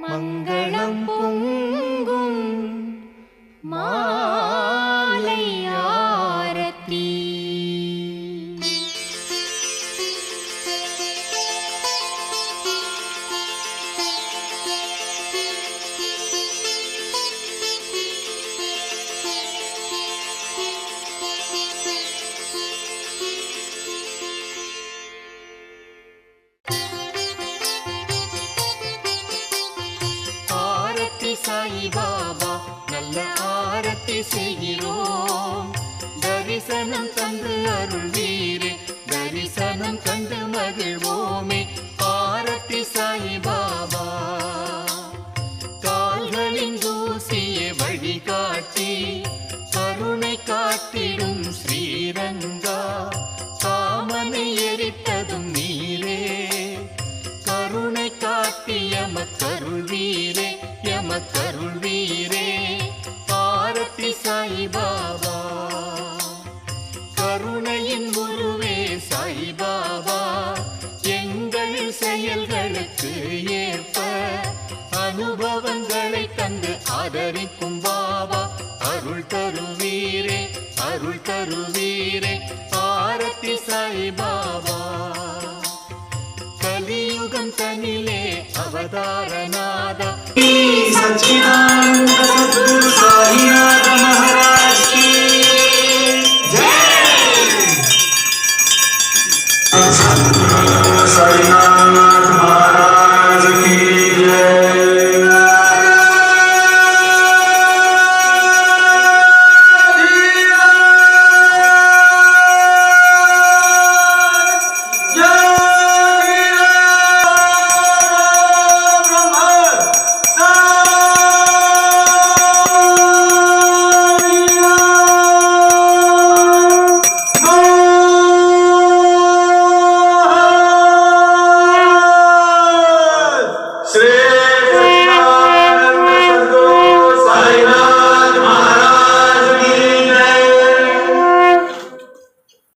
மங்களம் பொங்கும் மாலை ஆரத்தி. சாயி பாபா நல்ல ஆரத்தி செய்கிறோம். தரிசனம் தந்து அருள்வீரே, தரிசனம் கண்டு மகிழ்வோமே. ஆரத்தி சாயி பாபா கால்களின் தூசியை வழிகாட்டி கருணை காட்டிடும் ஸ்ரீரங்கா. காமனை எரித்ததும் நீரே, கருணை காட்டி எமக்கருள்வீரே, எமக்கருள்வீரே. ஆரத்தி சாயி பாபா கருணையின் உருவே சாயி பாபா. எங்கள் செயல்களுக்கு ஏற்ப அனுபவங்களை தந்து ஆதரிக்கும் பாபா. அருள் தருவீரே, அருள் தருவீரே. ஆரத்தி சாயி பாபா கலியுகம் தனிலே அவதாரநாத சச்சிதானந்த சத்குரு சாயிநாத மகாராஜ்.